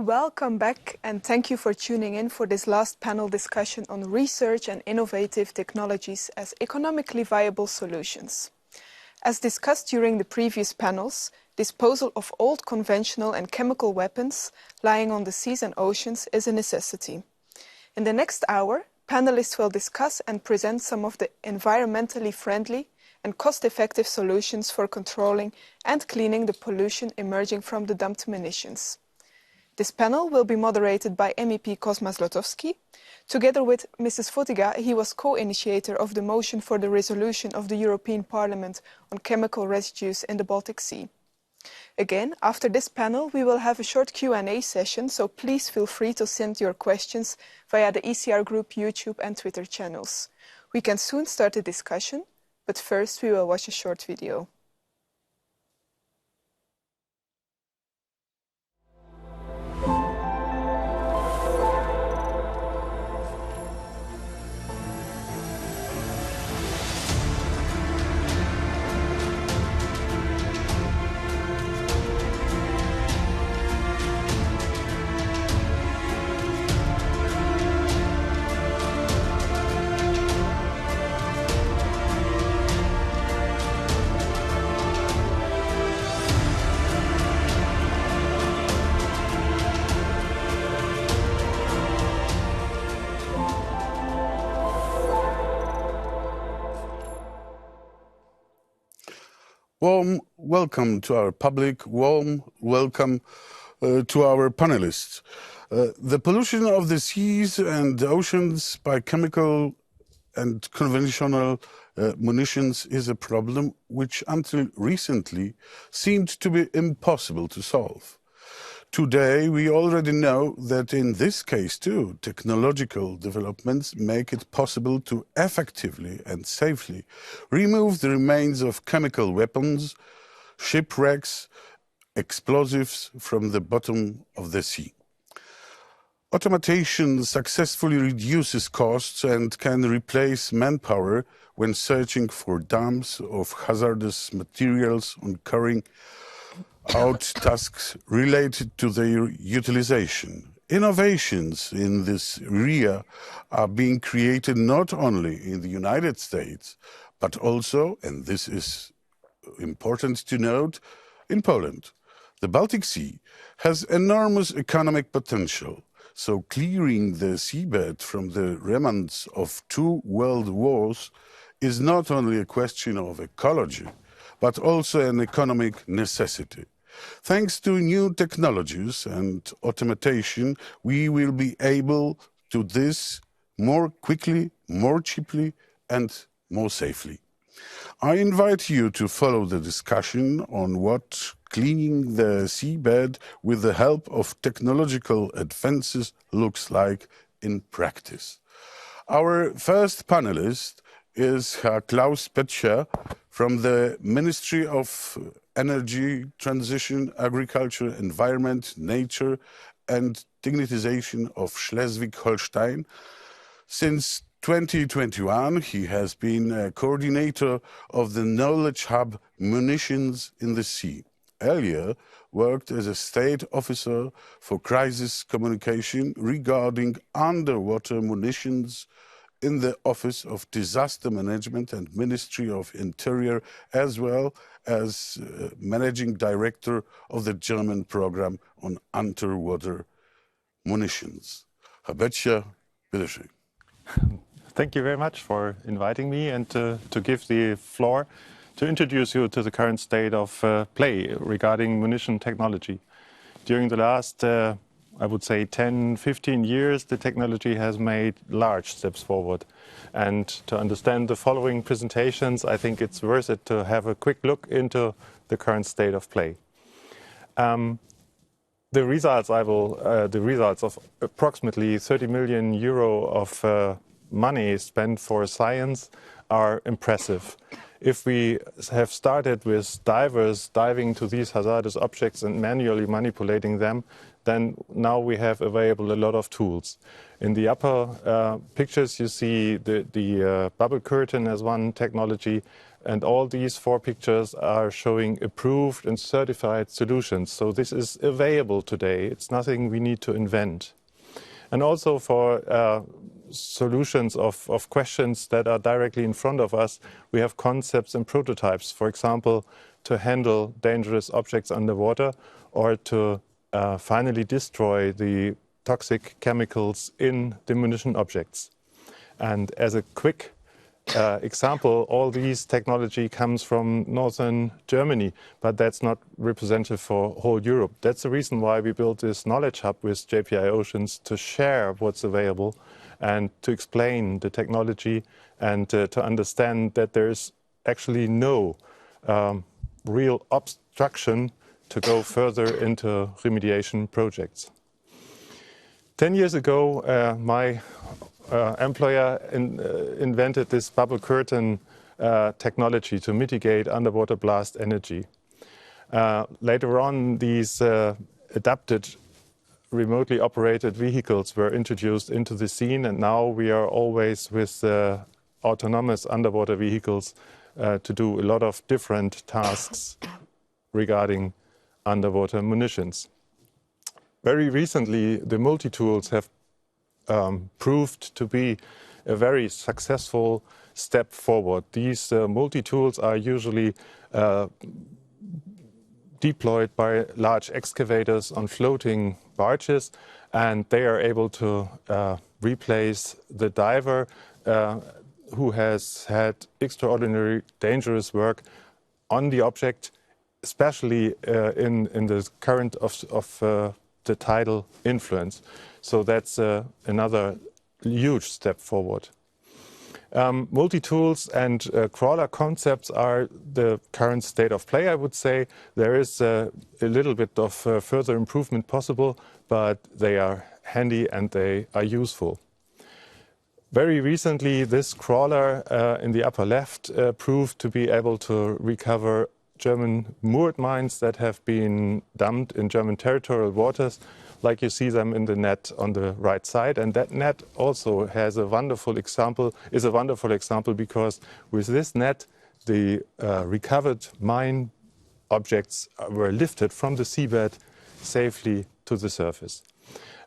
Welcome back, and thank you for tuning in for this last panel discussion on research and innovative technologies as economically viable solutions. As discussed during the previous panels, disposal of old conventional and chemical weapons lying on the seas and oceans is a necessity. In the next hour, panelists will discuss and present some of the environmentally friendly and cost-effective solutions for controlling and cleaning the pollution emerging from the dumped munitions. This panel will be moderated by MEP Kosma Zlotowski. Together with Mrs. Fotyga, he was co-initiator of the motion for the resolution of the European Parliament on chemical residues in the Baltic Sea. Again, after this panel, we will have a short Q&A session, so please feel free to send your questions via the ECR Group YouTube and Twitter channels. We can soon start the discussion, but first we will watch a short video. Warm welcome to our public, warm welcome to our panelists. The pollution of the seas and the oceans by chemical and conventional munitions is a problem which until recently seemed to be impossible to solve. Today, we already know that in this case too, technological developments make it possible to effectively and safely remove the remains of chemical weapons, shipwrecks, explosives from the bottom of the sea. Automation successfully reduces costs and can replace manpower when searching for dumps of hazardous materials or carrying out tasks related to their utilization. Innovations in this area are being created not only in the United States, but also, and this is important to note, in Poland. The Baltic Sea has enormous economic potential, so clearing the seabed from the remnants of 2 world wars is not only a question of ecology, but also an economic necessity. Thanks to new technologies and automation, we will be able to do this more quickly, more cheaply, and more safely. I invite you to follow the discussion on what cleaning the seabed with the help of technological advances looks like in practice. Our first panelist is Herr Klaus Petscher from the Ministry of Energy, Transition, Agriculture, Environment, Nature and Dignitization of Schleswig-Holstein. Since 2021, he has been a coordinator of the Knowledge Hub Munitions in the Sea. Earlier, worked as a state officer for crisis communication regarding underwater munitions in the Office of Disaster Management and Ministry of Interior, as well as Managing Director of the German Program on Underwater Munitions. Herr Petscher, bitte schön. Thank you very much for inviting me and to give the floor to introduce you to the current state of play regarding munition technology. During the last I would say 10, 15 years, the technology has made large steps forward. And to understand the following presentations, I think it's worth it to have a quick look into the current state of play. The results of approximately 30 million euro of money spent for science are impressive. If we have started with divers diving to these hazardous objects and manually manipulating them, then now we have available a lot of tools. In the upper pictures you see the bubble curtain as one technology. And all these 4 pictures are showing approved and certified solutions. So this is available today. It's nothing we need to invent. And also for solutions of questions that are directly in front of us, we have concepts and prototypes. For example, to handle dangerous objects underwater, or to finally destroy the toxic chemicals in the munition objects. And as a quick example, all these technology comes from northern Germany, but that's not representative for whole Europe. That's the reason why we built this knowledge hub with JPI Oceans, to share what's available and to explain the technology, and to understand that there's actually no real obstruction to go further into remediation projects. 10 years ago, my employer invented this bubble curtain technology to mitigate underwater blast energy. Later on, these adapted remotely operated vehicles were introduced into the scene, and now we are always with autonomous underwater vehicles to do a lot of different tasks regarding underwater munitions. Very recently, the multi-tools have proved to be a very successful step forward. These multi-tools are usually deployed by large excavators on floating barges, and they are able to replace the diver who has had extraordinary dangerous work on the object, especially in the current of the tidal influence. So that's another huge step forward. Multi-tools and crawler concepts are the current state of play, I would say. There is a little bit of further improvement possible, but they are handy and they are useful. Very recently, this crawler in the upper left proved to be able to recover German moored mines that have been dumped in German territorial waters, like you see them in the net on the right side. And that net also has a wonderful example, because with this net, the recovered mine objects were lifted from the seabed safely to the surface.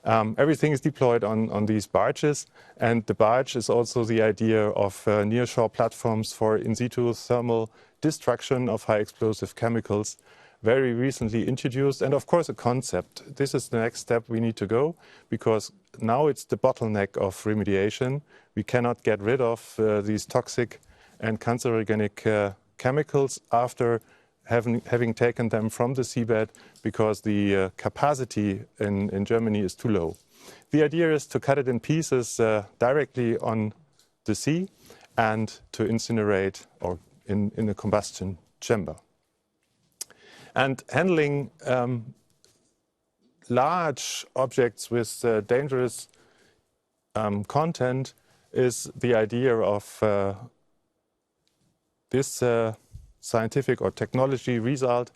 Everything is deployed on these barges, and the barge is also the idea of nearshore platforms for in situ thermal destruction of high explosive chemicals, very recently introduced, and of course a concept. This is the next step we need to go, because now it's the bottleneck of remediation. We cannot get rid of these toxic and cancerogenic chemicals after having taken them from the seabed, because the capacity in Germany is too low. The idea is to cut it in pieces directly on the sea and to incinerate or in a combustion chamber. And handling large objects with dangerous content is the idea of this scientific or technology result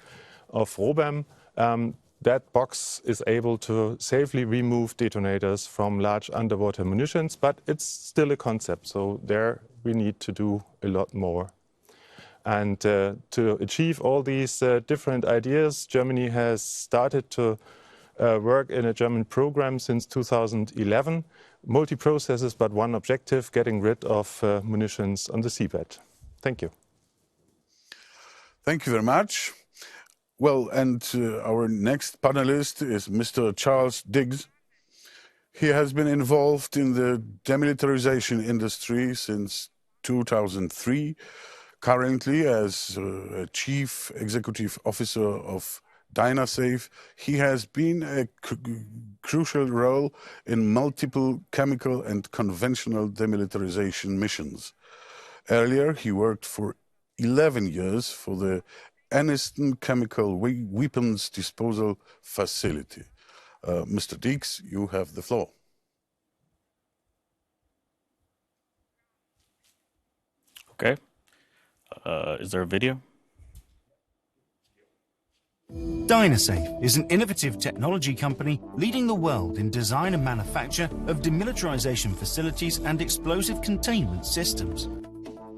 of ROBEM. That box is able to safely remove detonators from large underwater munitions, but it's still a concept, so there we need to do a lot more. And to achieve all these different ideas, Germany has started to work in a German program since 2011. Multi-processes, but one objective: getting rid of munitions on the seabed. Thank you. Thank you very much. Well, and our next panelist is Mr. Charles Diggs. He has been involved in the demilitarization industry since 2003. Currently, as a Chief Executive Officer of Dynasafe, he has been a crucial role in multiple chemical and conventional demilitarization missions. Earlier, he worked for 11 years for the Anniston Chemical Weapons Disposal Facility. Mr. Diggs, you have the floor. Okay. Is there a video? Dynasafe is an innovative technology company leading the world in design and manufacture of demilitarization facilities and explosive containment systems.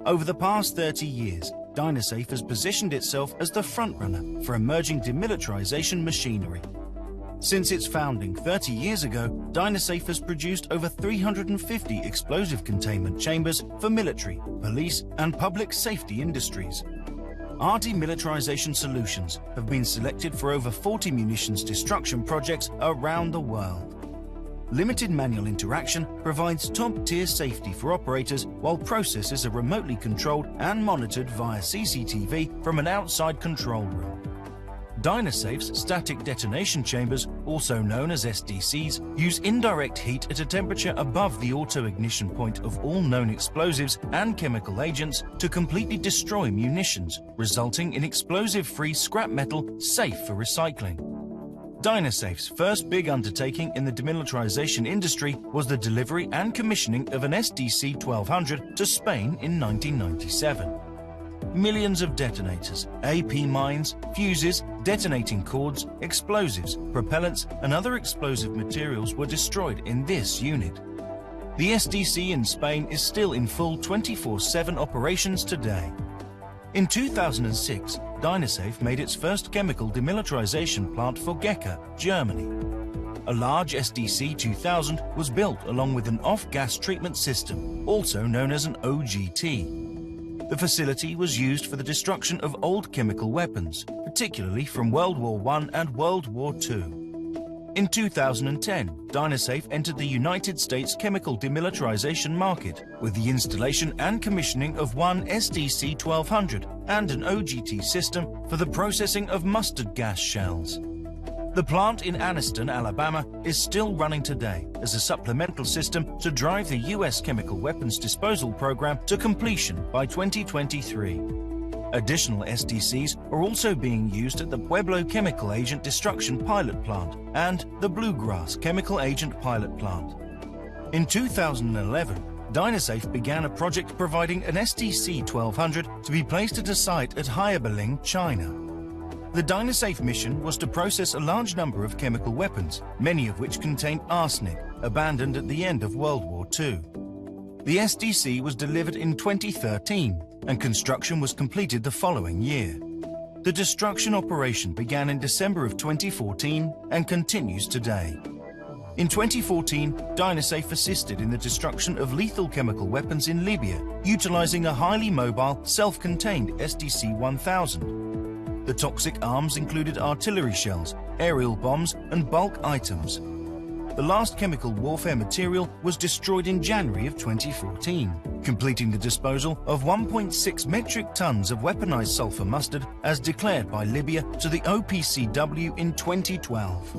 Over the past 30 years, Dynasafe has positioned itself as the frontrunner for emerging demilitarization machinery. Since its founding 30 years ago, Dynasafe has produced over 350 explosive containment chambers for military, police, and public safety industries. Our demilitarization solutions have been selected for over 40 munitions destruction projects around the world. Limited manual interaction provides top-tier safety for operators, while processes are remotely controlled and monitored via CCTV from an outside control room. Dynasafe's static detonation chambers, also known as SDCs, use indirect heat at a temperature above the auto-ignition point of all known explosives and chemical agents to completely destroy munitions, resulting in explosive-free scrap metal safe for recycling. Dynasafe's first big undertaking in the demilitarization industry was the delivery and commissioning of an SDC 1200 to Spain in 1997. Millions of detonators, AP mines, fuses, detonating cords, explosives, propellants, and other explosive materials were destroyed in this unit. The SDC in Spain is still in full 24/7 operations today. In 2006, Dynasafe made its first chemical demilitarization plant for Gecke, Germany. A large SDC 2000 was built along with an off-gas treatment system, also known as an OGT. The facility was used for the destruction of old chemical weapons, particularly from World War I and World War II. In 2010, Dynasafe entered the United States chemical demilitarization market with the installation and commissioning of one SDC 1200 and an OGT system for the processing of mustard gas shells. The plant in Anniston, Alabama, is still running today as a supplemental system to drive the U.S. chemical weapons disposal program to completion by 2023. Additional SDCs are also being used at the Pueblo Chemical Agent Destruction Pilot Plant and the Bluegrass Chemical Agent Pilot Plant. In 2011, Dynasafe began a project providing an SDC 1200 to be placed at a site at Haeberling, China. The Dynasafe mission was to process a large number of chemical weapons, many of which contained arsenic, abandoned at the end of World War II. The SDC was delivered in 2013, and construction was completed the following year. The destruction operation began in December of 2014 and continues today. In 2014, Dynasafe assisted in the destruction of lethal chemical weapons in Libya, utilizing a highly mobile, self-contained SDC 1000. The toxic arms included artillery shells, aerial bombs, and bulk items. The last chemical warfare material was destroyed in January of 2014, completing the disposal of 1.6 metric tons of weaponized sulfur mustard as declared by Libya to the OPCW in 2012.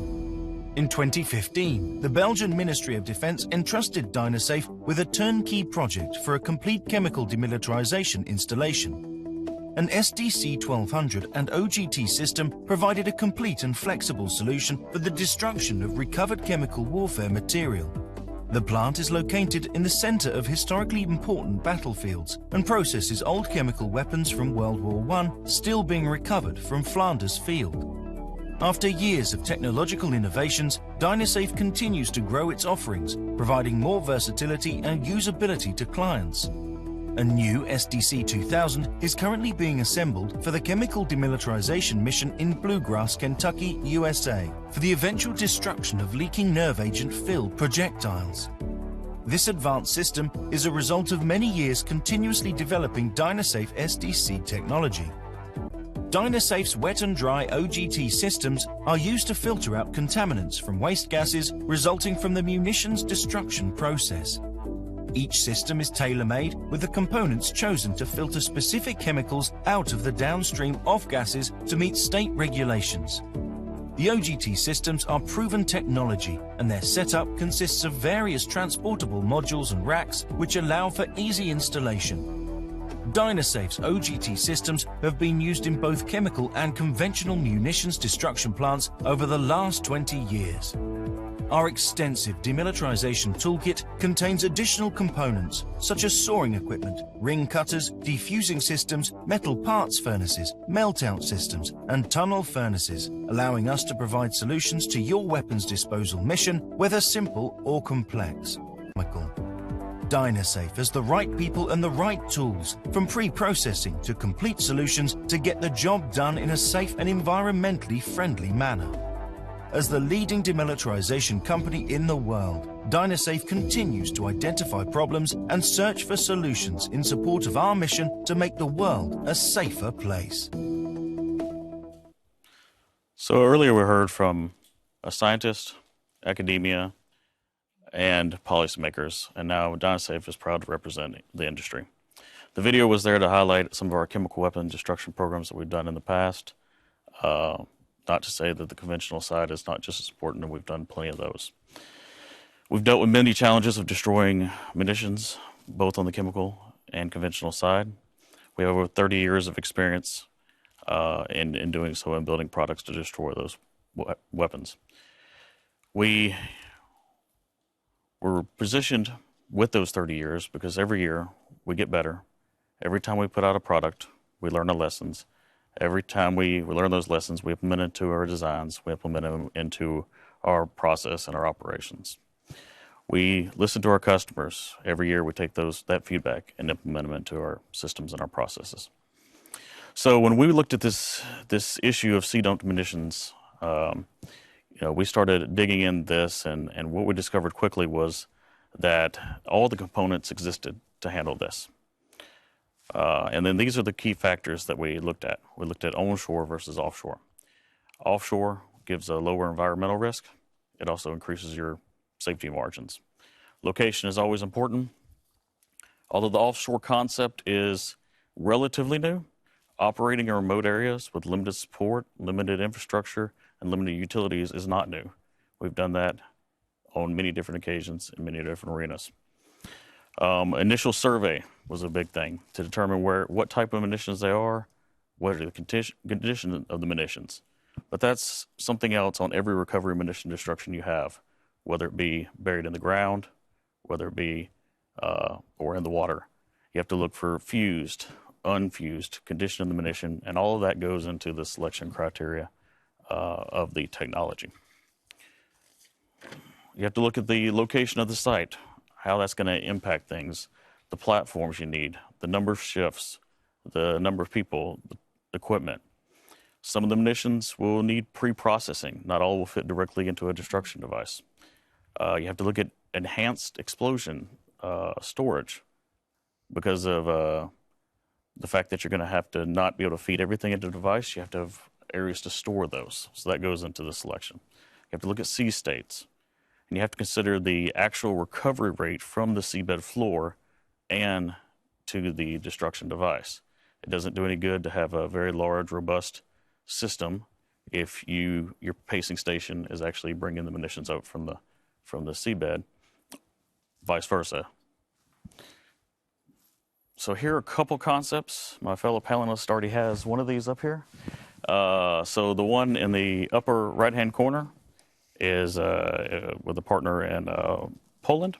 In 2015, the Belgian Ministry of Defense entrusted Dynasafe with a turnkey project for a complete chemical demilitarization installation. An SDC 1200 and OGT system provided a complete and flexible solution for the destruction of recovered chemical warfare material. The plant is located in the center of historically important battlefields and processes old chemical weapons from World War I still being recovered from Flanders Field. After years of technological innovations, Dynasafe continues to grow its offerings, providing more versatility and usability to clients. A new SDC 2000 is currently being assembled for the chemical demilitarization mission in Bluegrass, Kentucky, USA, for the eventual destruction of leaking nerve agent-filled projectiles. This advanced system is a result of many years continuously developing Dynasafe SDC technology. Dynasafe's wet and dry OGT systems are used to filter out contaminants from waste gases resulting from the munitions destruction process. Each system is tailor-made with the components chosen to filter specific chemicals out of the downstream off-gases to meet state regulations. The OGT systems are proven technology, and their setup consists of various transportable modules and racks which allow for easy installation. Dynasafe's OGT systems have been used in both chemical and conventional munitions destruction plants over the last 20 years. Our extensive demilitarization toolkit contains additional components such as sawing equipment, ring cutters, defusing systems, metal parts furnaces, melt-out systems, and tunnel furnaces, allowing us to provide solutions to your weapons disposal mission, whether simple or complex. Dynasafe has the right people and the right tools, from pre-processing to complete solutions to get the job done in a safe and environmentally friendly manner. As the leading demilitarization company in the world, Dynasafe continues to identify problems and search for solutions in support of our mission to make the world a safer place. So earlier we heard from a scientist, academia, and policymakers, and now Dynasafe is proud to represent the industry. The video was there to highlight some of our chemical weapon destruction programs that we've done in the past. Not to say that the conventional side is not just as important, and we've done plenty of those. We've dealt with many challenges of destroying munitions, both on the chemical and conventional side. We have over 30 years of experience in doing so and building products to destroy those weapons. We were positioned with those 30 years because every year we get better. Every time we put out a product, we learn the lessons. Every time we learn those lessons, we implement it into our designs, we implement them into our process and our operations. We listen to our customers. Every year we take that feedback and implement them into our systems and our processes. So when we looked at this issue of sea-dumped munitions, we started digging in this, and what we discovered quickly was that all the components existed to handle this. And then these are the key factors that we looked at. We looked at onshore versus offshore. Offshore gives a lower environmental risk. It also increases your safety margins. Location is always important. Although the offshore concept is relatively new, operating in remote areas with limited support, limited infrastructure, and limited utilities is not new. We've done that on many different occasions in many different arenas. Initial survey was a big thing to determine what type of munitions they are, what are the condition of the munitions. But that's something else on every recovery munition destruction you have, whether it be buried in the ground, whether it be or in the water. You have to look for fused, unfused condition of the munition, and all of that goes into the selection criteria of the technology. You have to look at the location of the site, how that's going to impact things, the platforms you need, the number of shifts, the number of people, the equipment. Some of the munitions will need pre-processing. Not all will fit directly into a destruction device. You have to look at enhanced explosion storage because of the fact that you're going to have to not be able to feed everything into the device. You have to have areas to store those. So that goes into the selection. You have to look at sea states. And you have to consider the actual recovery rate from the seabed floor and to the destruction device. It doesn't do any good to have a very large, robust system if your pacing station is actually bringing the munitions out from the seabed, vice versa. So here are a couple concepts. My fellow panelist already has one of these up here. So the one in the upper right-hand corner is with a partner in Poland.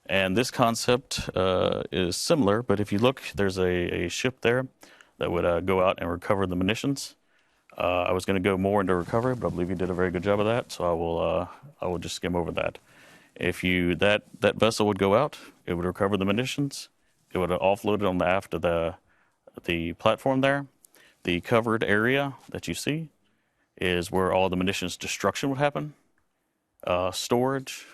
And this concept is similar, but if you look, there's a ship there that would go out and recover the munitions. I was going to go more into recovery, but I believe you did a very good job of that, so I will just skim over that. If that vessel would go out, it would recover the munitions. It would offload it on the aft of the platform there. The covered area that you see is where all the munitions destruction would happen. Storage,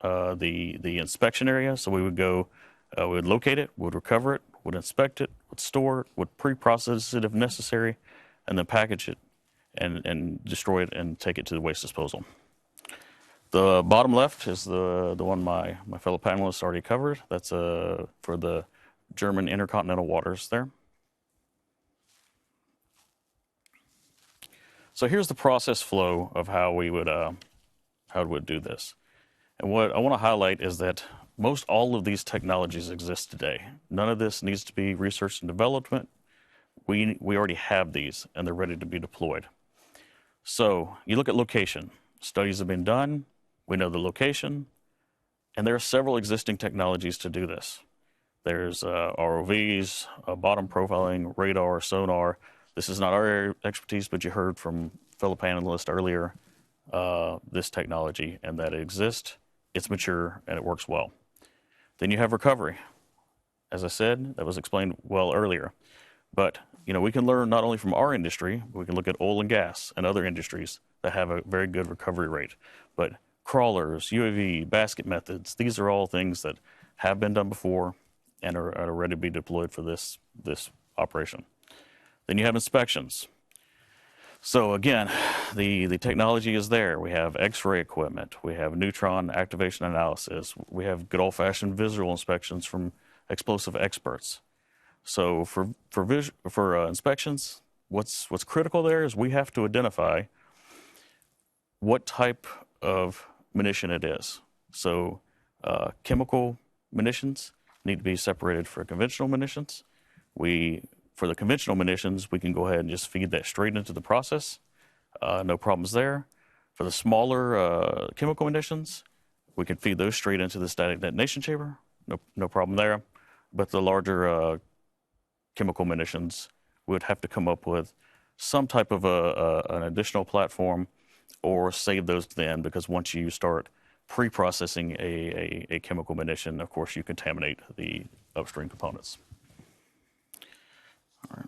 the inspection area. So we would go, we would locate it, would recover it, would inspect it, would store it, would pre-process it if necessary, and then package it and destroy it and take it to the waste disposal. The bottom left is the one my fellow panelists already covered. That's for the German intercontinental waters there. So here's the process flow of how we would do this. And what I want to highlight is that most all of these technologies exist today. None of this needs to be research and development. We already have these, and they're ready to be deployed. So you look at location. Studies have been done. We know the location. And there are several existing technologies to do this. There's ROVs, bottom profiling, radar, sonar. This is not our expertise, but you heard from fellow panelists earlier this technology and that it exists, it's mature, and it works well. Then you have recovery. As I said, that was explained well earlier. But we can learn not only from our industry, but we can look at oil and gas and other industries that have a very good recovery rate. But crawlers, UAV, basket methods, these are all things that have been done before and are ready to be deployed for this operation. Then you have inspections. So again, the technology is there. We have X-ray equipment. We have neutron activation analysis. We have good old-fashioned visual inspections from explosive experts. So for inspections, what's critical there is we have to identify what type of munition it is. So chemical munitions need to be separated from conventional munitions. For the conventional munitions, we can go ahead and just feed that straight into the process. No problems there. For the smaller chemical munitions, we can feed those straight into the static detonation chamber. No problem there. But the larger chemical munitions, we would have to come up with some type of an additional platform or save those to the end, because once you start pre-processing a chemical munition, of course, you contaminate the upstream components. All right.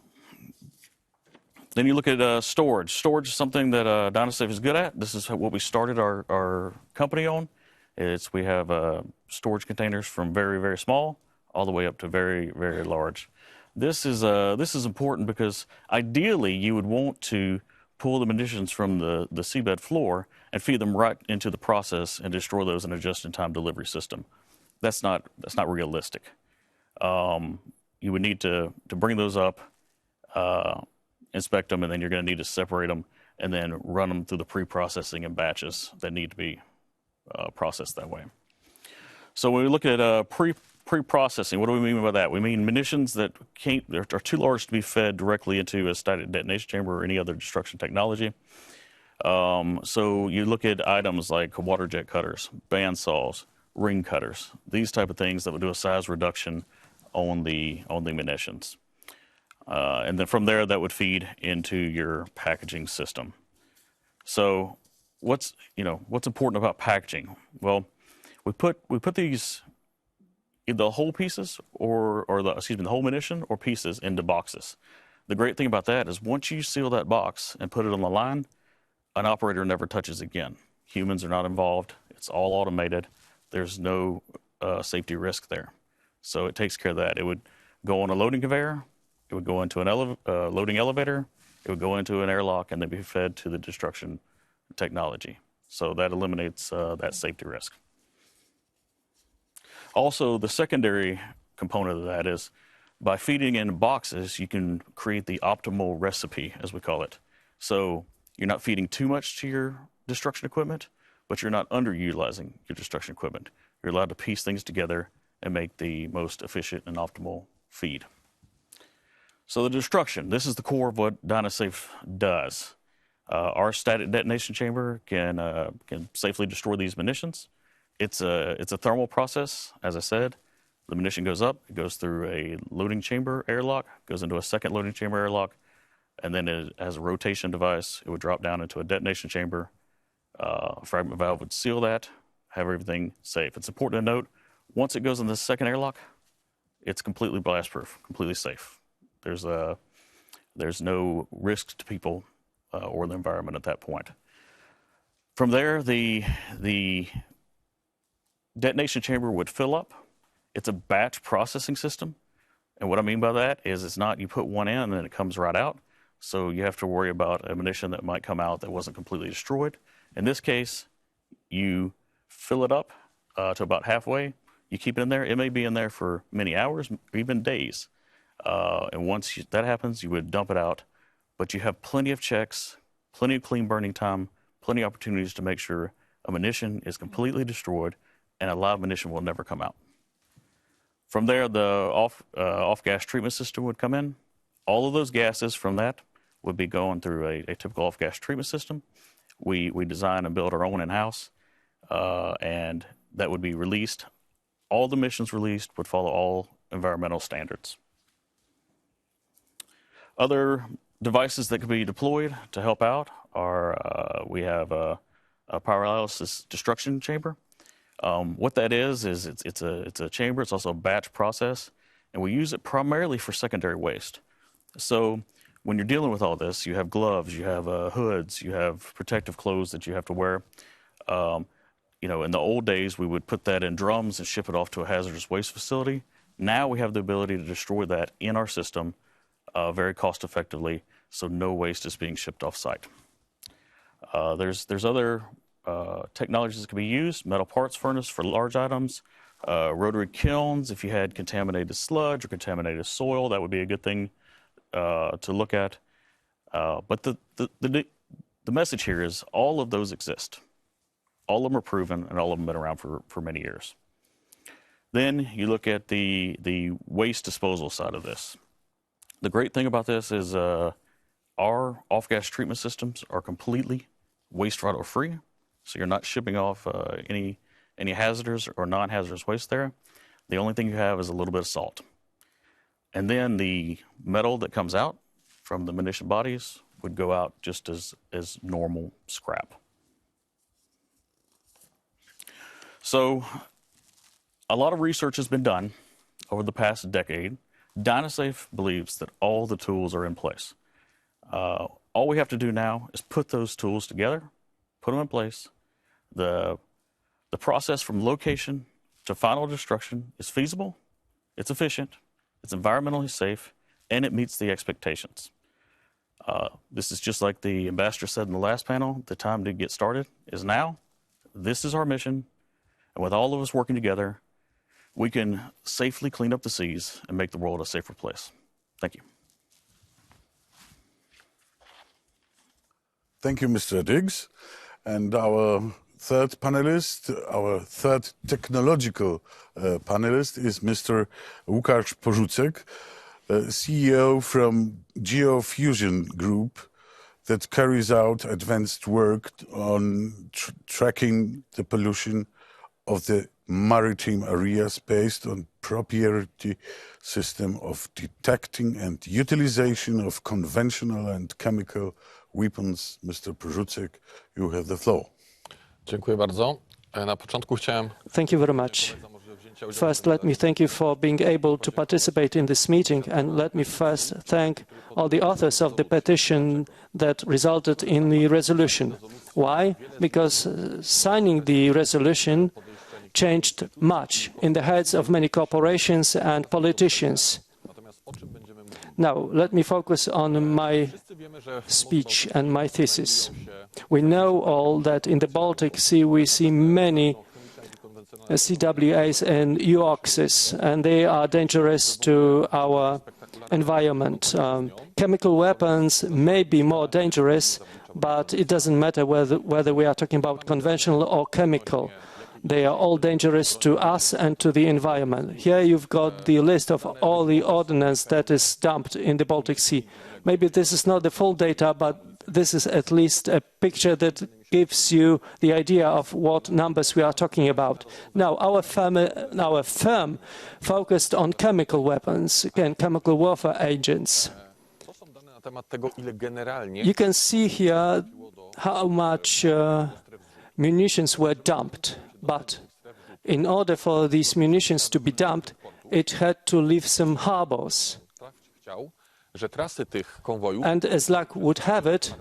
Then you look at storage. Storage is something that Dynasafe is good at. This is what we started our company on. We have storage containers from very, very small all the way up to very, very large. This is important because ideally you would want to pull the munitions from the seabed floor and feed them right into the process and destroy those in a just-in-time delivery system. That's not realistic. You would need to bring those up, inspect them, and then you're going to need to separate them and then run them through the pre-processing in batches that need to be processed that way. So when we look at pre-processing, what do we mean by that? We mean munitions that are too large to be fed directly into a static detonation chamber or any other destruction technology. So you look at items like water jet cutters, bandsaws, ring cutters, these type of things that would do a size reduction on the munitions. And then from there, that would feed into your packaging system. So what's important about packaging? Well, we put these, the whole pieces or the whole munition or pieces into boxes. The great thing about that is once you seal that box and put it on the line, an operator never touches again. Humans are not involved. It's all automated. There's no safety risk there. So it takes care of that. It would go on a loading conveyor. It would go into an loading elevator. It would go into an airlock and then be fed to the destruction technology. So that eliminates that safety risk. Also, the secondary component of that is by feeding in boxes, you can create the optimal recipe, as we call it. So you're not feeding too much to your destruction equipment, but you're not underutilizing your destruction equipment. You're allowed to piece things together and make the most efficient and optimal feed. So the destruction, this is the core of what Dynasafe does. Our static detonation chamber can safely destroy these munitions. It's a thermal process, as I said. The munition goes up, it goes through a loading chamber airlock, goes into a second loading chamber airlock, and then it has a rotation device. It would drop down into a detonation chamber. A fragment valve would seal that, have everything safe. It's important to note, once it goes in the second airlock, it's completely blast-proof, completely safe. There's no risk to people or the environment at that point. From there, the detonation chamber would fill up. It's a batch processing system. And what I mean by that is it's not you put one in and then it comes right out. So you have to worry about ammunition that might come out that wasn't completely destroyed. In this case, you fill it up to about halfway. You keep it in there. It may be in there for many hours, even days. And once that happens, you would dump it out. But you have plenty of checks, plenty of clean burning time, plenty of opportunities to make sure ammunition is completely destroyed and a live munition will never come out. From there, the off-gas treatment system would come in. All of those gases from that would be going through a typical off-gas treatment system. We design and build our own in-house, and that would be released. All the emissions released would follow all environmental standards. Other devices that could be deployed to help out are we have a pyrolysis destruction chamber. What that is it's a chamber. It's also a batch process, and we use it primarily for secondary waste. So when you're dealing with all this, you have gloves, you have hoods, you have protective clothes that you have to wear. In the old days, we would put that in drums and ship it off to a hazardous waste facility. Now we have the ability to destroy that in our system very cost effectively, so no waste is being shipped off site. There's other technologies that can be used: metal parts furnace for large items, rotary kilns if you had contaminated sludge or contaminated soil. That would be a good thing to look at. But the message here is all of those exist. All of them are proven, and all of them have been around for many years. Then you look at the waste disposal side of this. The great thing about this is our off-gas treatment systems are completely waste route free, so you're not shipping off any hazardous or non-hazardous waste there. The only thing you have is a little bit of salt. And then the metal that comes out from the munition bodies would go out just as normal scrap. So a lot of research has been done over the past decade. Dynasafe believes that all the tools are in place. All we have to do now is put those tools together, put them in place. The process from location to final destruction is feasible, it's efficient, it's environmentally safe, and it meets the expectations. This is just like the ambassador said in the last panel, the time to get started is now. This is our mission, and with all of us working together, we can safely clean up the seas and make the world a safer place. Thank you. Thank you, Mr. Diggs. And our third panelist, our third technological panelist is Mr. Łukasz Porzucek, CEO from Geofusion Group that carries out advanced work on tracking the pollution of the maritime areas based on proprietary system of detecting and utilization of conventional and chemical weapons. Mr. Porzucek, you have the floor. Dziękuję bardzo. Na początku chciałem... Thank you very much. First, let me thank you for being able to participate in this meeting, and let me first thank all the authors of the petition that resulted in the resolution. Why? Because signing the resolution changed much in the heads of many corporations and politicians. Now, let me focus on my speech and my thesis. We know all that in the Baltic Sea we see many CWAs and UOXs, and they are dangerous to our environment. Chemical weapons may be more dangerous, but it doesn't matter whether we are talking about conventional or chemical. They are all dangerous to us and to the environment. Here you've got the list of all the ordnance that is dumped in the Baltic Sea. Maybe this is not the full data, but this is at least a picture that gives you the idea of what numbers we are talking about. Now, our firm focused on chemical weapons and chemical warfare agents. You can see here how much munitions were dumped. But in order for these munitions to be dumped, it had to leave some harbors. And as luck would have it,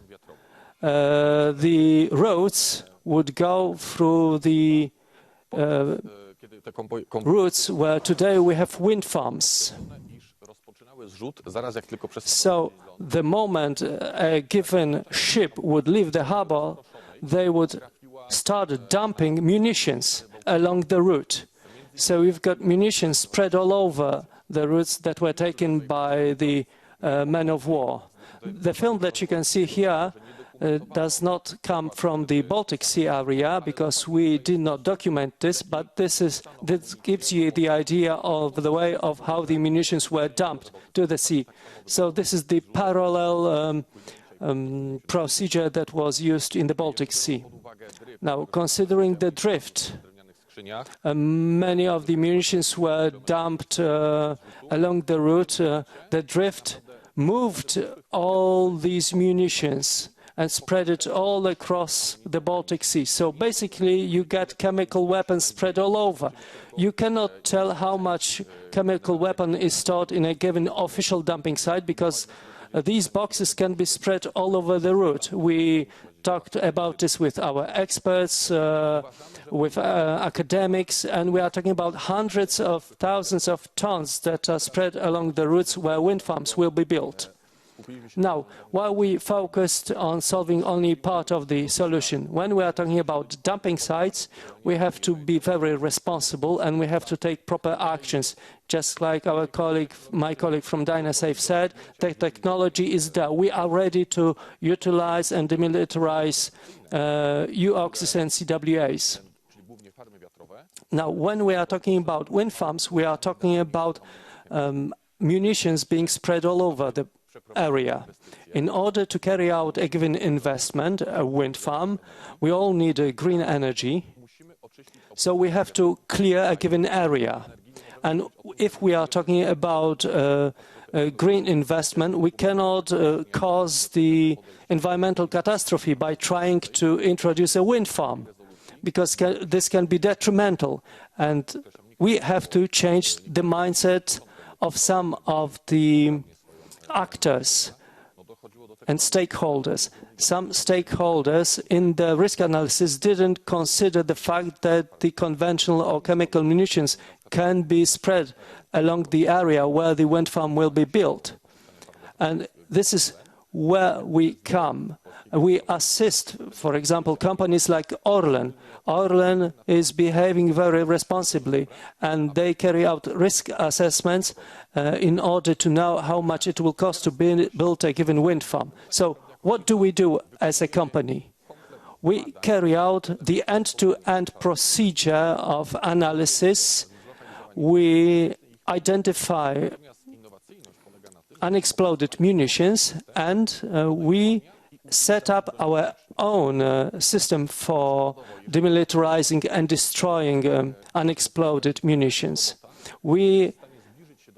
the roads would go through the routes where today we have wind farms. So the moment a given ship would leave the harbor, they would start dumping munitions along the route. So we've got munitions spread all over the routes that were taken by the men of war. The film that you can see here does not come from the Baltic Sea area because we did not document this, but this gives you the idea of the way of how the munitions were dumped to the sea. So this is the parallel procedure that was used in the Baltic Sea. Now, considering the drift, many of the munitions were dumped along the route. The drift moved all these munitions and spread it all across the Baltic Sea. So basically, you get chemical weapons spread all over. You cannot tell how much chemical weapon is stored in a given official dumping site because these boxes can be spread all over the route. We talked about this with our experts, with academics, and we are talking about hundreds of thousands of tons that are spread along the routes where wind farms will be built. Now, while we focused on solving only part of the solution, when we are talking about dumping sites, we have to be very responsible and we have to take proper actions. Just like my colleague from Dynasafe said, the technology is there. We are ready to utilize and demilitarize UOXs and CWAs. Now, when we are talking about wind farms, we are talking about munitions being spread all over the area. In order to carry out a given investment, a wind farm, we all need green energy. So we have to clear a given area. And if we are talking about green investment, we cannot cause the environmental catastrophe by trying to introduce a wind farm, because this can be detrimental. And we have to change the mindset of some of the actors and stakeholders. Some stakeholders in the risk analysis didn't consider the fact that the conventional or chemical munitions can be spread along the area where the wind farm will be built. And this is where we come. We assist, for example, companies like Orlen. Orlen is behaving very responsibly, and they carry out risk assessments in order to know how much it will cost to build a given wind farm. So what do we do as a company? We carry out the end-to-end procedure of analysis. We identify unexploded munitions, and we set up our own system for demilitarizing and destroying unexploded munitions. We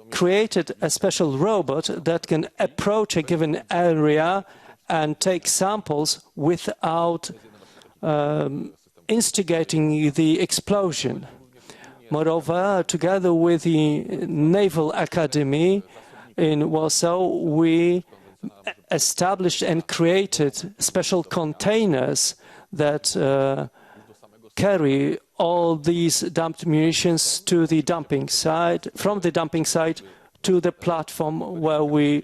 created a special robot that can approach a given area and take samples without instigating the explosion. Moreover, together with the Naval Academy in Warsaw, we established and created special containers that carry all these dumped munitions to the dumping site, from the dumping site to the platform where we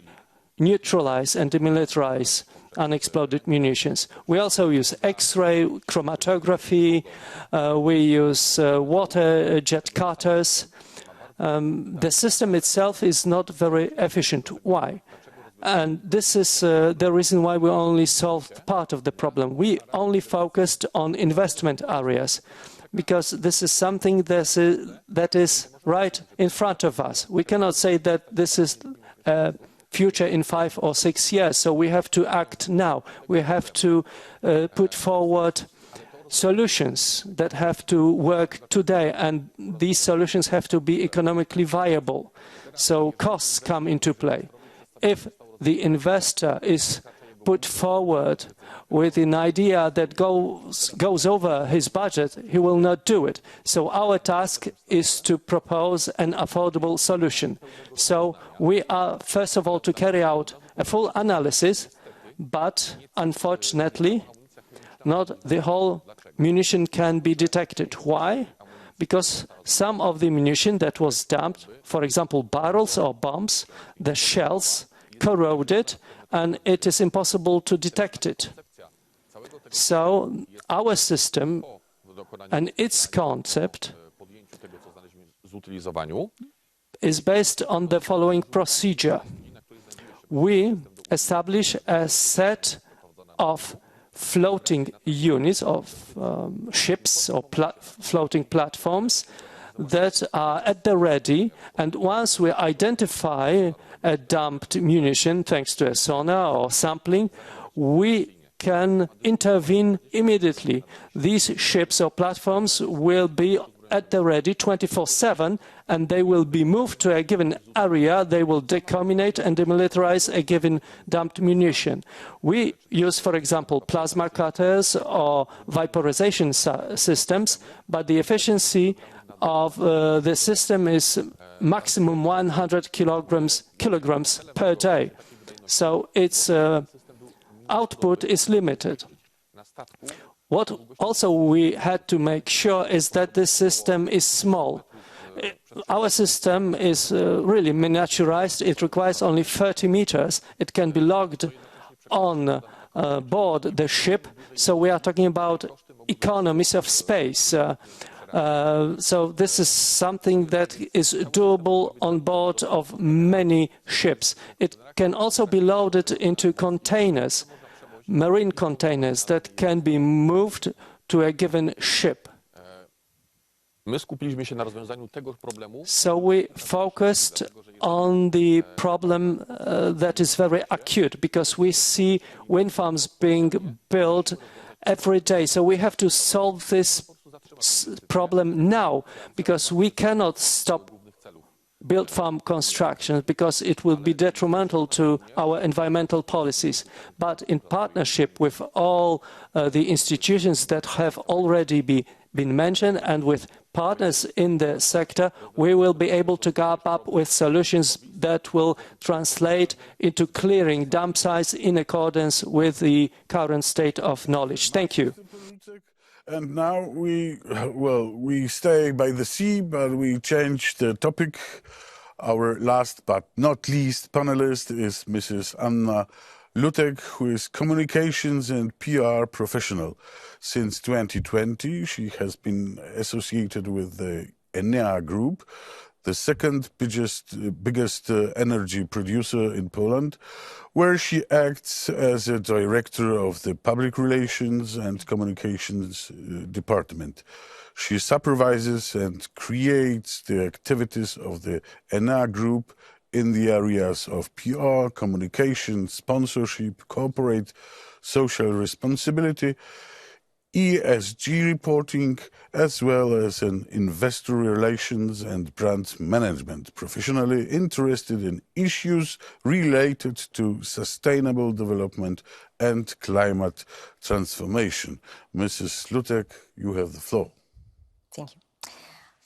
neutralize and demilitarize unexploded munitions. We also use X-ray, chromatography, we use water jet cutters. The system itself is not very efficient. Why? And this is the reason why we only solved part of the problem. We only focused on investment areas, because this is something that is right in front of us. We cannot say that this is future in 5 or 6 years, so we have to act now. We have to put forward solutions that have to work today, and these solutions have to be economically viable. So costs come into play. If the investor is put forward with an idea that goes over his budget, he will not do it. So our task is to propose an affordable solution. So we are, first of all, to carry out a full analysis, but unfortunately, not the whole munition can be detected. Why? Because some of the munition that was dumped, for example, barrels or bombs, the shells corroded, and it is impossible to detect it. So our system and its concept is based on the following procedure. We establish a set of floating units of ships or floating platforms that are at the ready, and once we identify a dumped munition thanks to a sonar or sampling, we can intervene immediately. These ships or platforms will be at the ready 24/7, and they will be moved to a given area. They will decomminate and demilitarize a given dumped munition. We use, for example, plasma cutters or vaporization systems, but the efficiency of the system is maximum 100 kilograms per day. So its output is limited. What also we had to make sure is that this system is small. Our system is really miniaturized. It requires only 30 meters. It can be logged on board the ship. So we are talking about economies of space. So this is something that is doable on board of many ships. It can also be loaded into containers, marine containers that can be moved to a given ship. So we focused on the problem that is very acute, because we see wind farms being built every day. So we have to solve this problem now, because we cannot stop build farm construction, because it will be detrimental to our environmental policies. But in partnership with all the institutions that have already been mentioned, and with partners in the sector, we will be able to come up with solutions that will translate into clearing dump sites in accordance with the current state of knowledge. Thank you. And now we stay by the sea, but we change the topic. Our last but not least panelist is Mrs. Anna Lutec, who is communications and PR professional. Since 2020, she has been associated with the ECR Group, the second biggest energy producer in Poland, where she acts as a director of the public relations and communications department. She supervises and creates the activities of the ECR Group in the areas of PR, communication, sponsorship, corporate social responsibility, ESG reporting, as well as in investor relations and brand management, professionally interested in issues related to sustainable development and climate transformation. Mrs. Lutec, you have the floor. Thank you.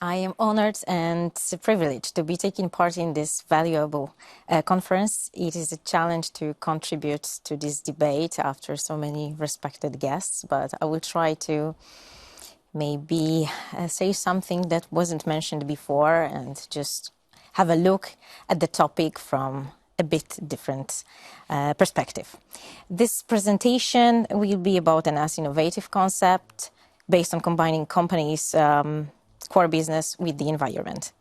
I am honored and privileged to be taking part in this valuable conference. It is a challenge to contribute to this debate after so many respected guests, but I will try to maybe say something that wasn't mentioned before and just have a look at the topic from a bit different perspective. This presentation will be about an as innovative concept based on combining companies' core business with the environment.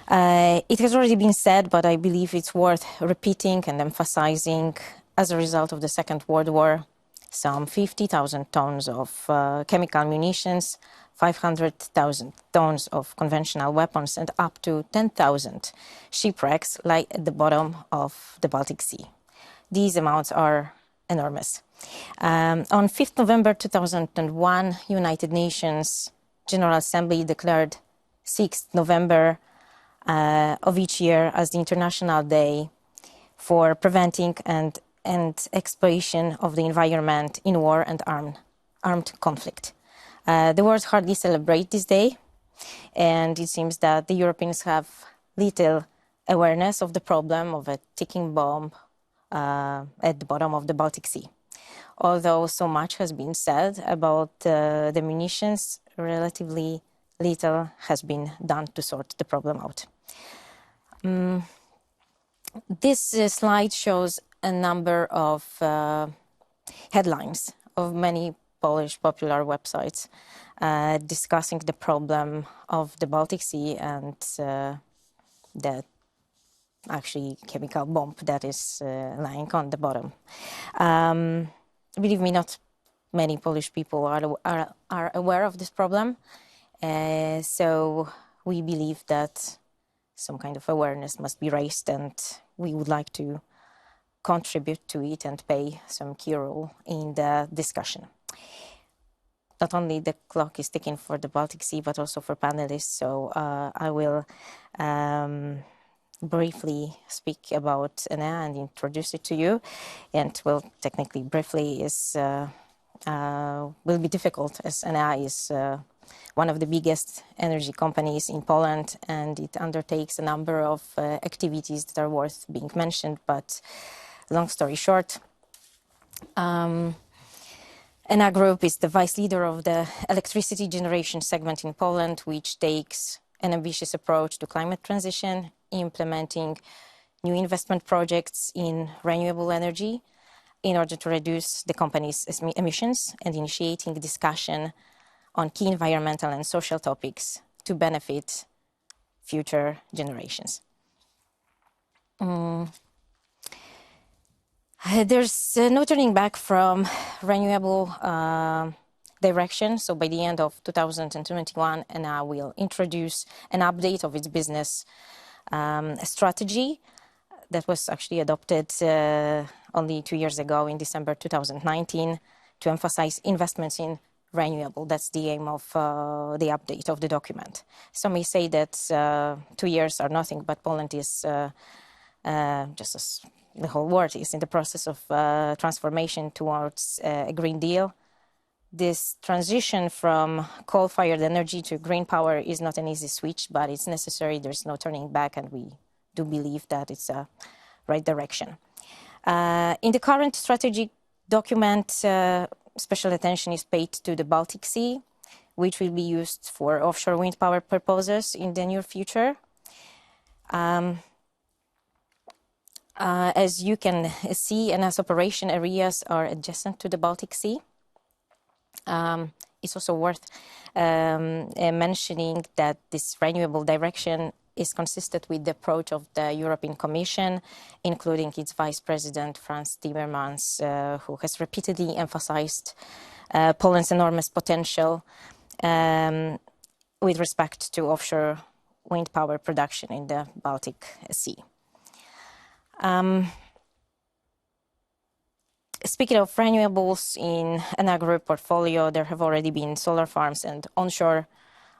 It has already been said, but I believe it's worth repeating and emphasizing. As a result of the Second World War, some 50,000 tons of chemical munitions, 500,000 tons of conventional weapons, and up to 10,000 shipwrecks lie at the bottom of the Baltic Sea. These amounts are enormous. On 5th November 2001, United Nations General Assembly declared 6th November of each year as the International Day for preventing and exploitation of the environment in war and armed conflict. The world hardly celebrates this day, and it seems that the Europeans have little awareness of the problem of a ticking bomb at the bottom of the Baltic Sea. Although so much has been said about the munitions, relatively little has been done to sort the problem out. This slide shows a number of headlines of many Polish popular websites discussing the problem of the Baltic Sea and the actually chemical bomb that is lying on the bottom. Believe me, not many Polish people are aware of this problem. So we believe that some kind of awareness must be raised, and we would like to contribute to it and play some key role in the discussion. not only the clock is ticking for the Baltic Sea, but also for panelists. So I will briefly speak about Enea and introduce it to you. And well, technically, briefly is will be difficult, as Enea is one of the biggest energy companies in Poland, and it undertakes a number of activities that are worth being mentioned. But long story short, ECR Group is the vice leader of the electricity generation segment in Poland, which takes an ambitious approach to climate transition, implementing new investment projects in renewable energy in order to reduce the company's emissions, and initiating discussion on key environmental and social topics to benefit future generations. There's no turning back from renewable direction. So by the end of 2021, ENA will introduce an update of its business strategy that was actually adopted only 2 years ago in December 2019 to emphasize investments in renewable. That's the aim of the update of the document. Some may say that 2 years are nothing, but Poland is just as the whole world is in the process of transformation towards a Green Deal. This transition from coal-fired energy to green power is not an easy switch, but it's necessary. There's no turning back, and we do believe that it's a right direction. In the current strategic document, special attention is paid to the Baltic Sea, which will be used for offshore wind power purposes in the near future. As you can see, ENA's operation areas are adjacent to the Baltic Sea. It's also worth mentioning that this renewable direction is consistent with the approach of the European Commission, including its Vice President, Franz Timmermans, who has repeatedly emphasized Poland's enormous potential with respect to offshore wind power production in the Baltic Sea. Speaking of renewables in ECR Group portfolio, there have already been solar farms and onshore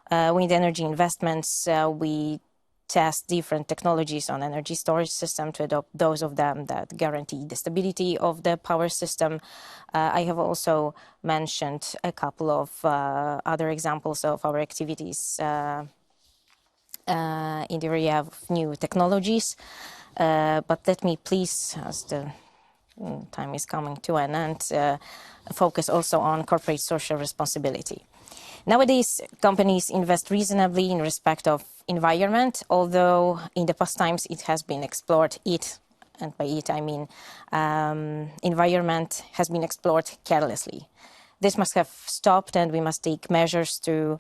wind energy investments. We test different technologies on energy storage system to adopt those of them that guarantee the stability of the power system. I have also mentioned a couple of other examples of our activities in the area of new technologies. But let me please, as the time is coming to an end, focus also on corporate social responsibility. Nowadays, companies invest reasonably in respect of environment, although in the past times it has been explored, and by it I mean environment has been explored carelessly. This must have stopped, and we must take measures to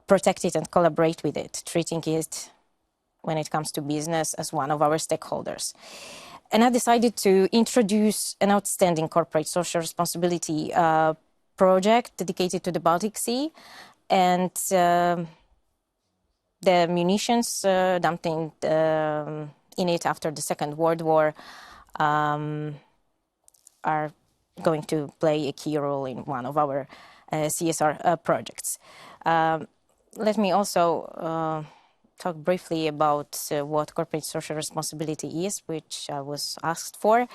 protect it and collaborate with it, treating it, when it comes to business, as one of our stakeholders. And I decided to introduce an outstanding corporate social responsibility project dedicated to the Baltic Sea, and the munitions dumped in it after the Second World War are going to play a key role in one of our CSR projects. Let me also talk briefly about what corporate social responsibility is, which I was asked for.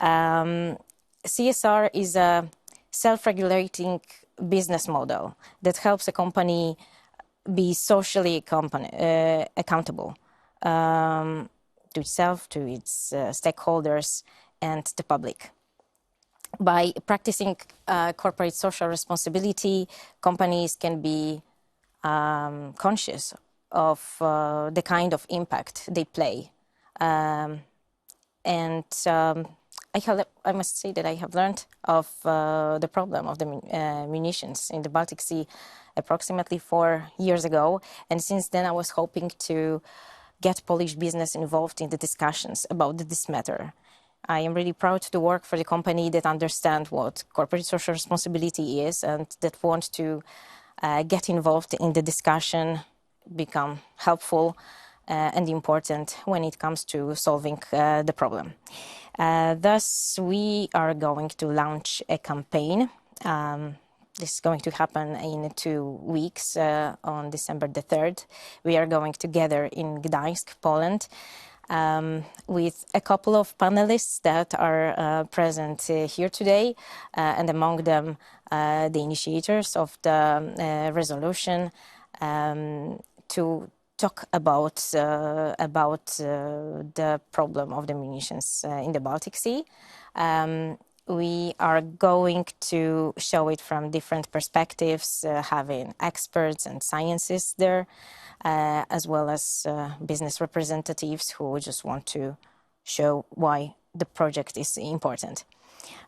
CSR is a self-regulating business model that helps a company be socially accountable to itself, to its stakeholders, and the public. By practicing corporate social responsibility, companies can be conscious of the kind of impact they play. I must say that I have learned of the problem of the munitions in the Baltic Sea approximately 4 years ago. And since then, I was hoping to get Polish business involved in the discussions about this matter. I am really proud to work for the company that understands what corporate social responsibility is, and that want to get involved in the discussion, become helpful and important when it comes to solving the problem. Thus, we are going to launch a campaign This is going to happen in 2 weeks on December the 3rd. We are going to gather in Gdańsk, Poland, with a couple of panelists that are present here today, and among them the initiators of the resolution, to talk about the problem of the munitions in the Baltic Sea. We are going to show it from different perspectives, having experts and scientists there, as well as business representatives who just want to show why the project is important.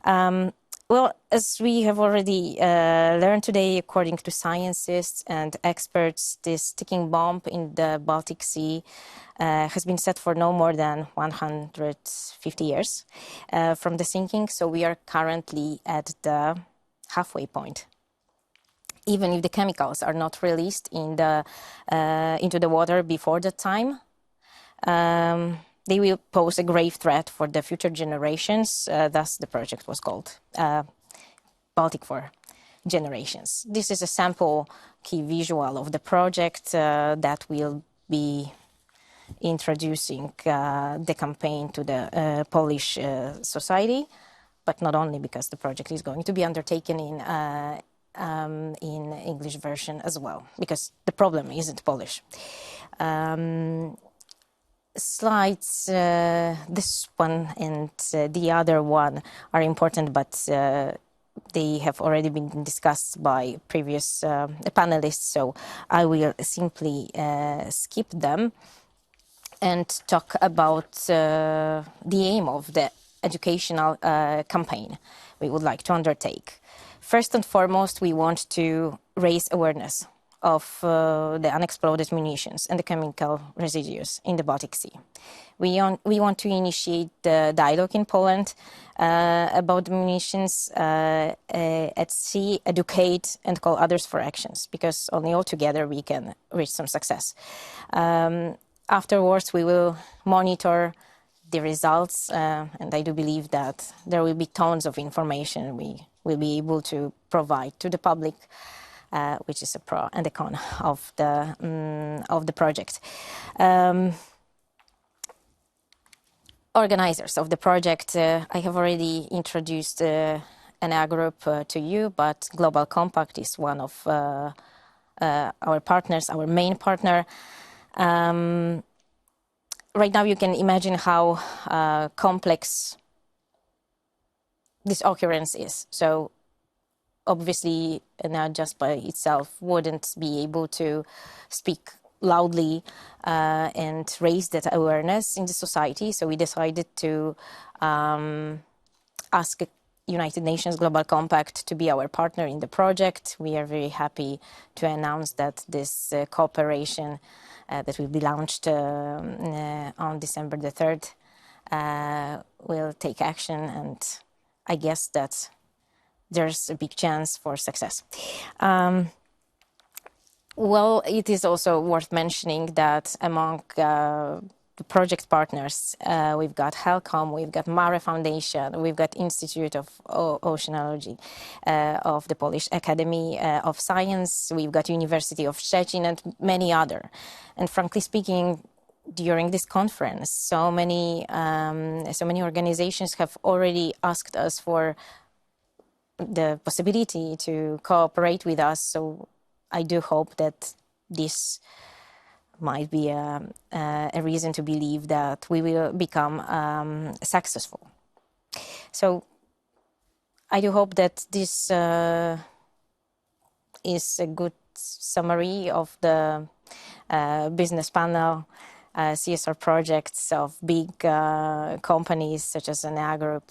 Well, as we have already learned today, according to scientists and experts, this ticking bomb in the Baltic Sea has been set for no more than 150 years from the sinking. So we are currently at the halfway point. Even if the chemicals are not released in into the water before that time, they will pose a grave threat for the future generations. Thus, the project was called Baltic for Generations. This is a sample key visual of the project that will be introducing the campaign to the Polish society, but not only, because the project is going to be undertaken in English version as well, because the problem isn't Polish. Slides, this one and the other one are important, but they have already been discussed by previous panelists, so I will simply skip them and talk about the aim of the educational campaign we would like to undertake. First and foremost, we want to raise awareness of the unexploded munitions and the chemical residues in the Baltic Sea. We want to initiate the dialogue in Poland about the munitions at sea, educate and call others for actions, because only all together we can reach some success. Afterwards, we will monitor the results, and I do believe that there will be tons of information we will be able to provide to the public, which is a pro and a con of the project. Organizers of the project, I have already introduced ECR Group to you, but Global Compact is one of our partners, our main partner. Right now you can imagine how complex this occurrence is. So obviously, not just by itself wouldn't be able to speak loudly and raise that awareness in the society. So we decided to ask United Nations Global Compact to be our partner in the project. We are very happy to announce that this cooperation that will be launched on December the 3rd will take action, and I guess that there's a big chance for success. Well, it is also worth mentioning that among the project partners, we've got HELCOM, we've got Mare Foundation, we've got Institute of Oceanology of the Polish Academy of Science, we've got University of Szczecin and many other. And frankly speaking, during this conference, so many organizations have already asked us for the possibility to cooperate with us. So I do hope that this might be a reason to believe that we will become successful. So I do hope that this is a good summary of the business panel, CSR projects of big companies such as ECR Group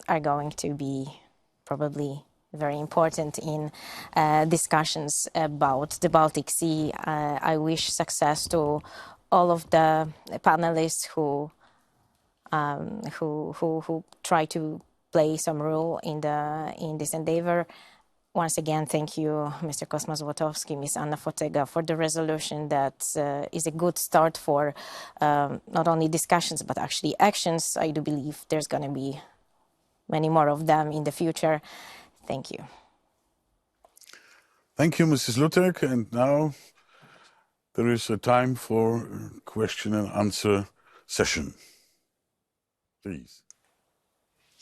are going to be probably very important in discussions about the Baltic Sea. I wish success to all of the panelists who try to play some role in this endeavor. Once again, thank you, Mr. Kosma Złotowski, Ms. Anna Fotega, for the resolution that is a good start for not only discussions, but actually actions. I do believe there's going to be many more of them in the future. Thank you. Thank you, Mrs. Lutec. And now there is a time for question and answer session. Please.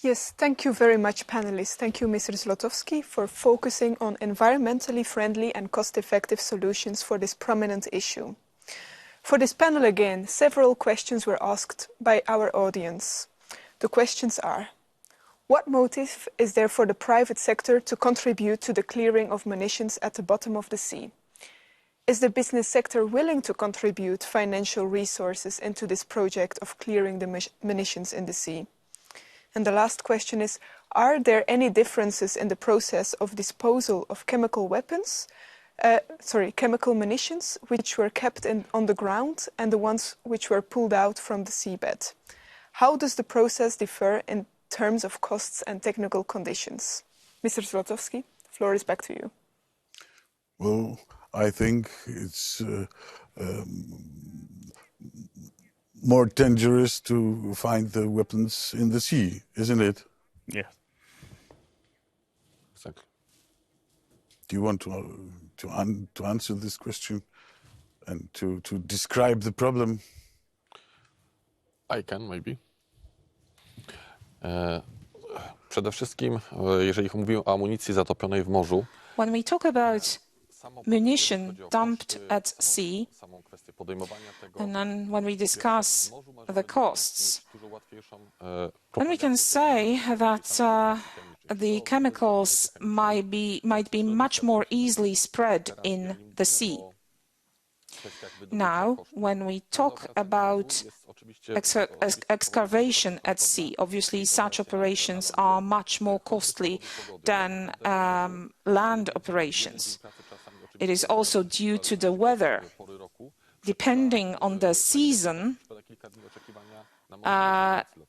Yes, thank you very much, panelists. Thank you, Mr. Zlotowski, for focusing on environmentally friendly and cost-effective solutions for this prominent issue. For this panel again, several questions were asked by our audience. The questions are: what motive is there for the private sector to contribute to the clearing of munitions at the bottom of the sea? Is the business sector willing to contribute financial resources into this project of clearing the munitions in the sea? And the last question is, are there any differences in the process of disposal of chemical munitions which were kept on the ground and the ones which were pulled out from the seabed? How does the process differ in terms of costs and technical conditions? Mr. Zlotowski, the floor is back to you. Well, I think it's more dangerous to find the weapons in the sea, isn't it? Yeah. Exactly. Do you want to answer this question and to describe the problem? I can, maybe. Przede wszystkim, jeżeli mówimy o amunicji zatopionej w morzu, when we talk about munition dumped at sea, and then when we discuss the costs, then we can say that the chemicals might be much more easily spread in the sea. Now, when we talk about excavation at sea, obviously such operations are much more costly than land operations. It is also due to the weather. Depending on the season,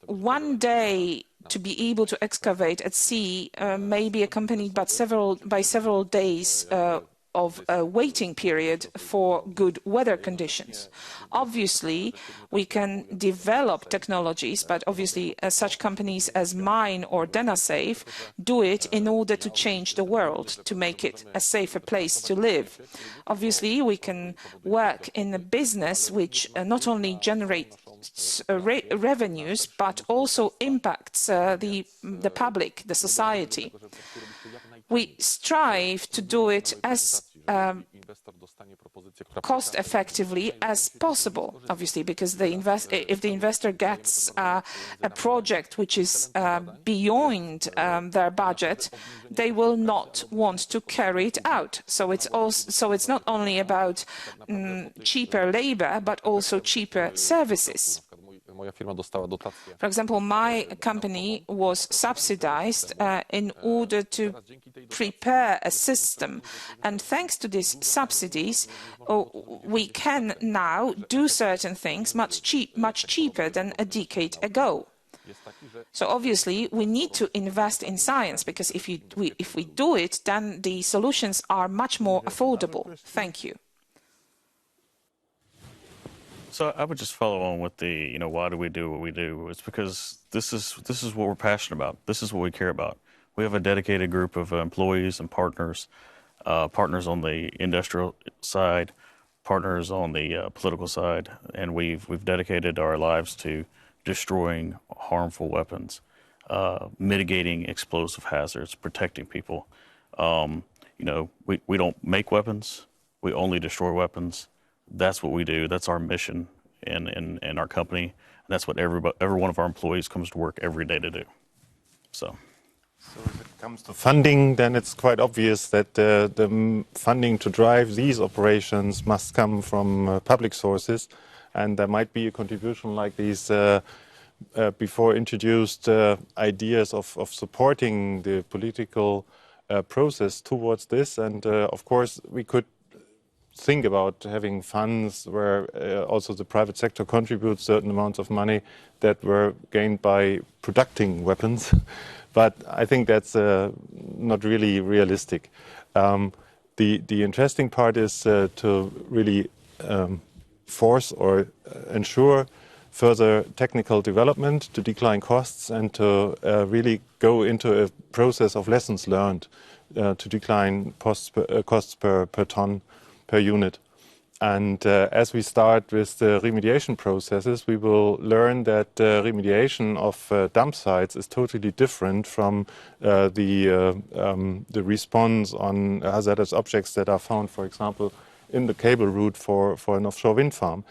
one day to be able to excavate at sea may be accompanied by several days of a waiting period for good weather conditions. Obviously, we can develop technologies, but obviously such companies as mine or Dynasafe do it in order to change the world, to make it a safer place to live. Obviously, we can work in a business which not only generates revenues, but also impacts the public, the society. We strive to do it as cost effectively as possible, obviously, because if the investor gets a project which is beyond their budget, they will not want to carry it out. So it's not only about cheaper labor, but also cheaper services. For example, my company was subsidized in order to prepare a system, and thanks to these subsidies, we can now do certain things much cheaper than a decade ago. So obviously we need to invest in science, because if we do it, then the solutions are much more affordable. Thank you. So I would just follow on with the, why do we do what we do? It's because this is what we're passionate about. This is what we care about. We have a dedicated group of employees and partners, partners on the industrial side, partners on the political side, and we've dedicated our lives to destroying harmful weapons, mitigating explosive hazards, protecting people. We don't make weapons. We only destroy weapons. That's what we do. That's our mission in our company. And that's what every one of our employees comes to work every day to do. So if it comes to funding, then it's quite obvious that the funding to drive these operations must come from public sources. And there might be a contribution like these before introduced ideas of supporting the political process towards this. And of course, we could think about having funds where also the private sector contributes certain amounts of money that were gained by producing weapons. But I think that's not really realistic. The interesting part is to really force or ensure further technical development to decline costs and to really go into a process of lessons learned to decline costs per ton per unit. And as we start with the remediation processes, we will learn that remediation of dump sites is totally different from the response on hazardous objects that are found, for example, in the cable route for an offshore wind farm.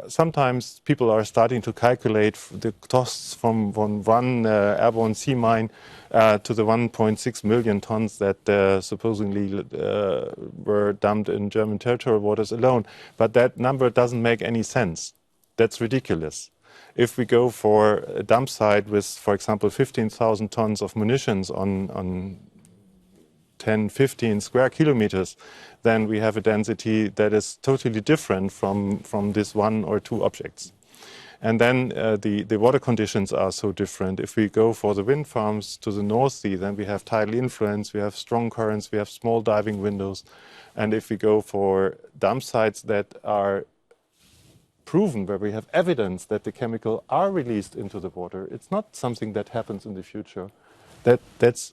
Sometimes people are starting to calculate the costs from one airborne sea mine to the 1.6 million tons that supposedly were dumped in German territorial waters alone. But that number doesn't make any sense. That's ridiculous. If we go for a dump site with, for example, 15,000 tons of munitions on 10, 15 square kilometers, then we have a density that is totally different from this one or two objects. And then the water conditions are so different. If we go for the wind farms to the North Sea, then we have tidal influence, we have strong currents, we have small diving windows. And if we go for dump sites that are proven, where we have evidence that the chemical are released into the water, it's not something that happens in the future. That's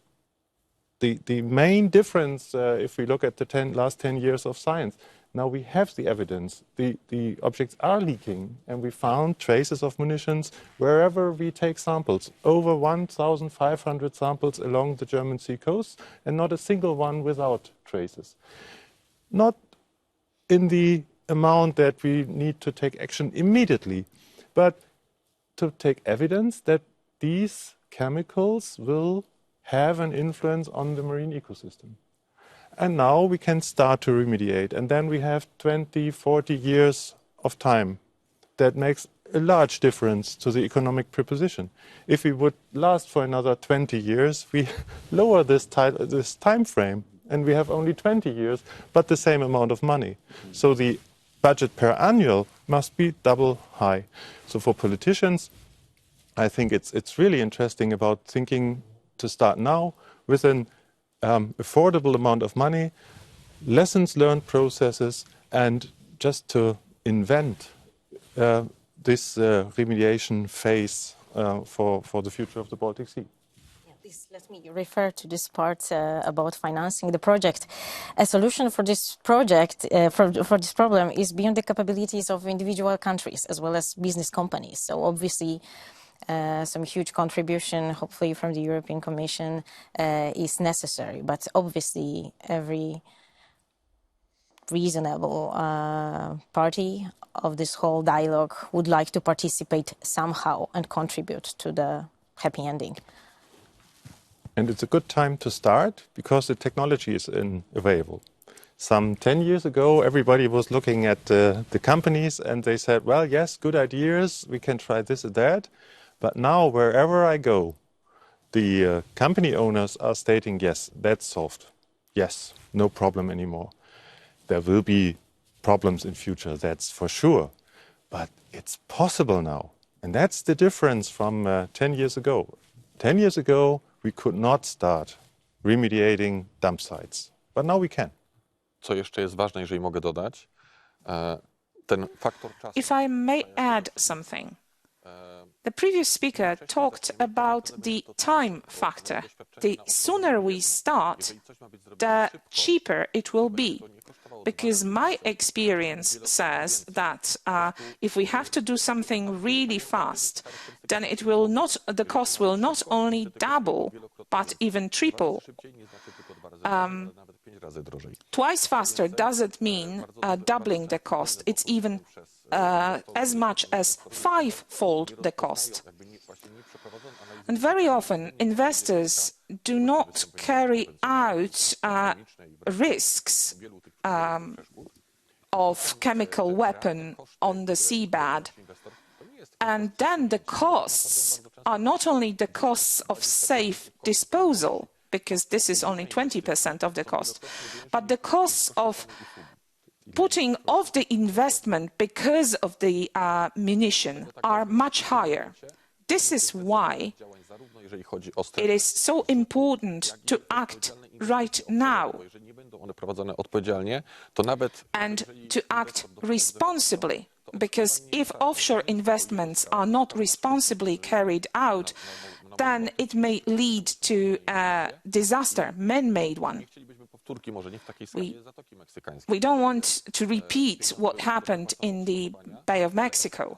the main difference if we look at the last 10 years of science. Now we have the evidence. The objects are leaking, and we found traces of munitions wherever we take samples. Over 1,500 samples along the German sea coast, and not a single one without traces. Not in the amount that we need to take action immediately, but to take evidence that these chemicals will have an influence on the marine ecosystem. And now we can start to remediate. And then we have 20, 40 years of time. That makes a large difference to the economic proposition. If we would last for another 20 years, we lower this time frame, and we have only 20 years, but the same amount of money. So the budget per annual must be double high. So for politicians, I think it's really interesting about thinking to start now with an affordable amount of money, lessons learned processes, and just to invent this remediation phase for the future of the Baltic Sea. Please let me refer to this part about financing the project. A solution for this project, for this problem, is beyond the capabilities of individual countries as well as business companies. So obviously, some huge contribution, hopefully from the European Commission, is necessary. But obviously, every reasonable party of this whole dialogue would like to participate somehow and contribute to the happy ending. And it's a good time to start because the technology is available. Some 10 years ago, everybody was looking at the companies and they said, well, yes, good ideas, we can try this and that. But now, wherever I go, the company owners are stating, yes, that's solved. Yes, no problem anymore. There will be problems in future, that's for sure. But it's possible now. And that's the difference from 10 years ago. 10 years ago, we could not start remediating dump sites. But now we can. Co jeszcze jest ważne, jeżeli mogę dodać, ten faktor czasu. If I may add something. The previous speaker talked about the time factor. The sooner we start, the cheaper it will be. Because my experience says that if we have to do something really fast, then the cost will not only double, but even triple. Twice faster doesn't mean doubling the cost. It's even as much as five-fold the cost. And very often, investors do not carry out risks of chemical weapon on the seabed. And then the costs are not only the costs of safe disposal, because this is only 20% of the cost, but the costs of putting off the investment because of the munition are much higher. This is why it is so important to act right now. and to act responsibly. Because if offshore investments are not responsibly carried out, then it may lead to a disaster, man-made one. We don't want to repeat what happened in the Bay of Mexico.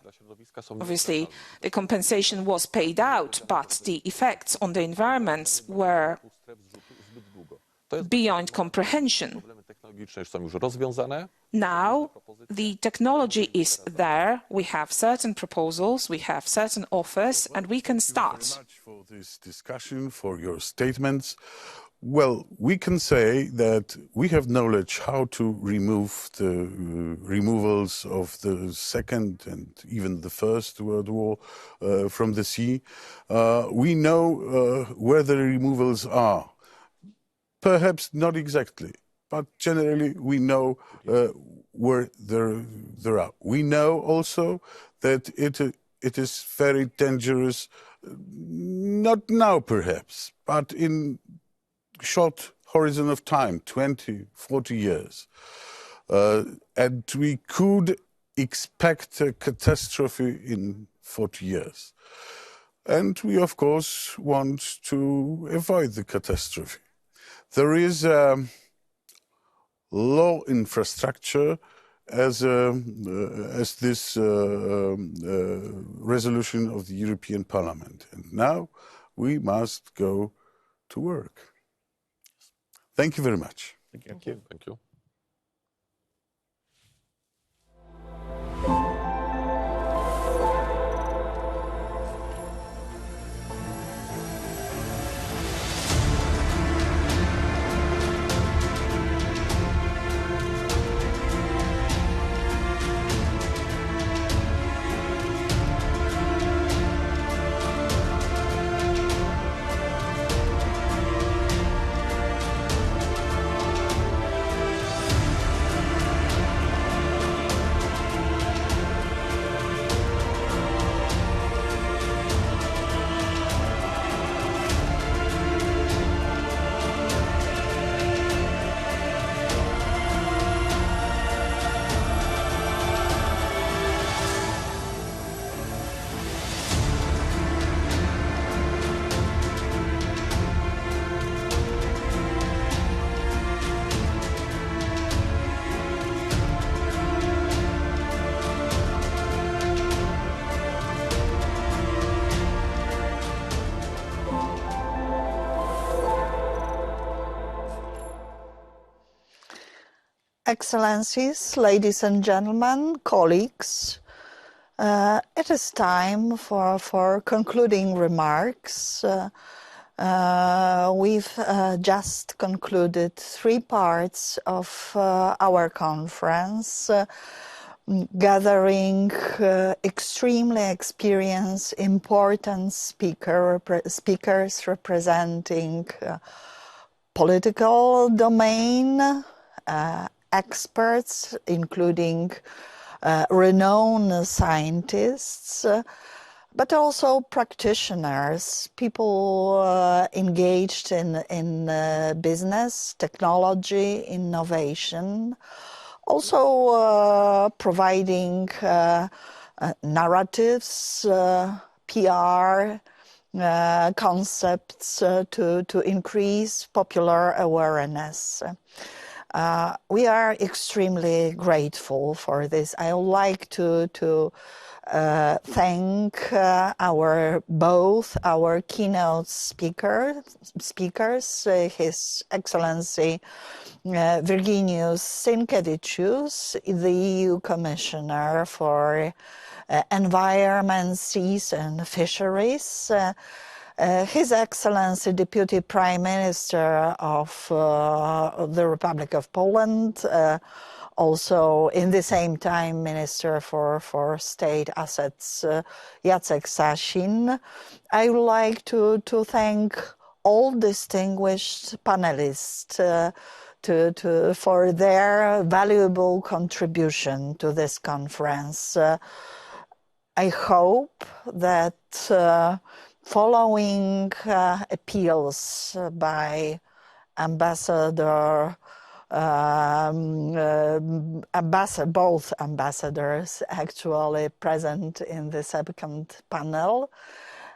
Obviously, the compensation was paid out, but the effects on the environment were beyond comprehension. Now, the technology is there, we have certain proposals, we have certain offers, and we can start. Thank you very much for this discussion, for your statements. Well, we can say that we have knowledge how to remove the removals of the Second and even the First World War from the sea. We know where the removals are. Perhaps not exactly, but generally we know where there are. We know also that it is very dangerous, not now perhaps, but in short horizon of time, 20, 40 years. And we could expect a catastrophe in 40 years. And we, of course, want to avoid the catastrophe. There is law infrastructure as this resolution of the European Parliament. And now we must go to work. Thank you very much. Thank you. Thank you. Excellencies, ladies and gentlemen, colleagues, it is time for concluding remarks. We've just concluded 3 parts of our conference, gathering extremely experienced, important speakers representing political domain, experts, including renowned scientists, but also practitioners, people engaged in business, technology, innovation, also providing narratives, PR, concepts to increase popular awareness. We are extremely grateful for this. I would like to thank both our keynote speakers, His Excellency Virginijus Sinkevicius, the EU Commissioner for Environment, Seas and Fisheries, His Excellency Deputy Prime Minister of the Republic of Poland, also in the same time Minister for State Assets, Jacek Sasin. I would like to thank all distinguished panelists for their valuable contribution to this conference. I hope that following appeals by Ambassador both ambassadors actually present in the second panel,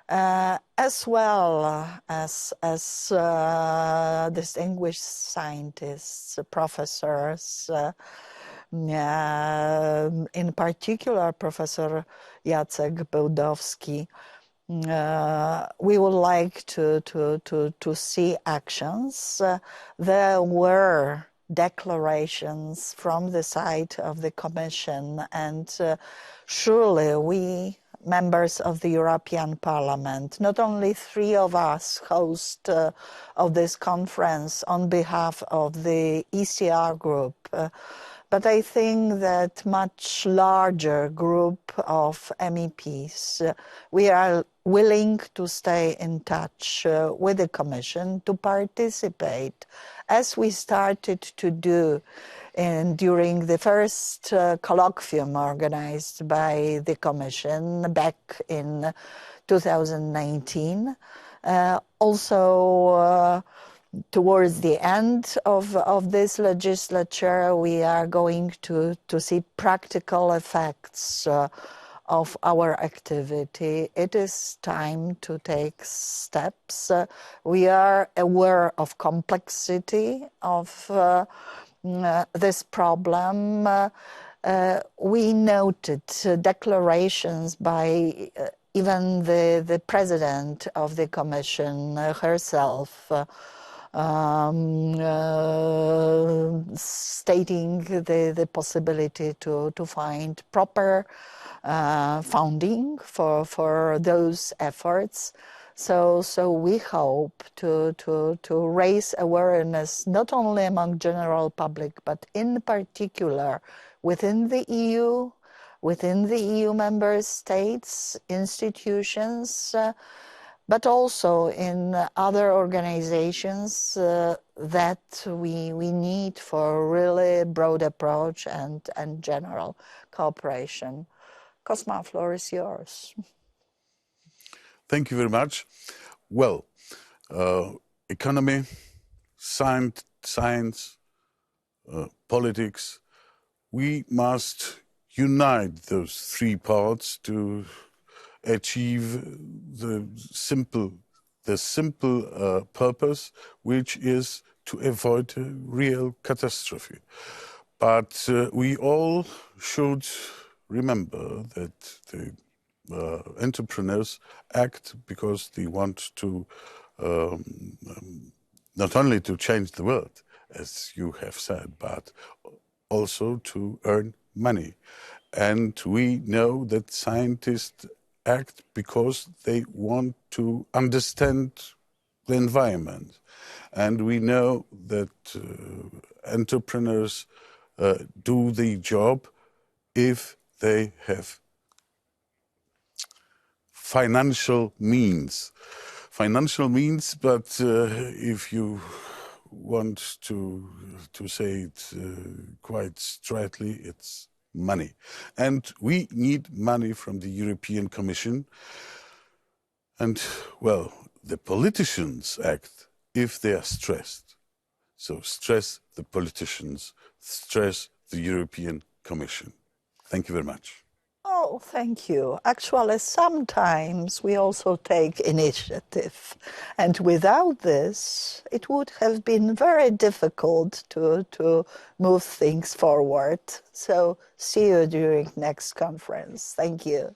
as well as distinguished scientists, professors, in particular Professor Jacek Bełdowski. We would like to see actions. There were declarations from the side of the Commission, and surely we, members of the European Parliament, not only three of us host of this conference on behalf of the ECR Group, but I think that much larger group of MEPs, we are willing to stay in touch with the Commission to participate, as we started to do during the first colloquium organized by the Commission back in 2019. Also, towards the end of this legislature, we are going to see practical effects of our activity. It is time to take steps. We are aware of complexity of this problem. We noted declarations by even the President of the Commission herself, stating the possibility to find proper funding for those efforts. So we hope to raise awareness not only among general public, but in particular within the EU, within the EU member states, institutions, but also in other organizations that we need for really broad approach and general cooperation. Cosma, floor is yours. Thank you very much. Well, economy, science, politics, we must unite those three parts to achieve the simple purpose, which is to avoid a real catastrophe. But we all should remember that the entrepreneurs act because they want to not only to change the world, as you have said, but also to earn money. And we know that scientists act because they want to understand the environment. And we know that entrepreneurs do the job if they have financial means. But if you want to say it quite straightly, it's money. And we need money from the European Commission. And, well, the politicians act if they are stressed. So stress the politicians, stress the European Commission. Thank you very much. Oh, thank you. Actually, sometimes we also take initiative. And without this, it would have been very difficult to move things forward. So see you during next conference. Thank you.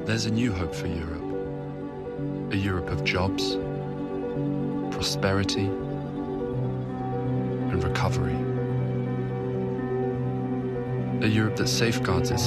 There's a new hope for Europe. A Europe of jobs, prosperity, and recovery. A Europe that safeguards its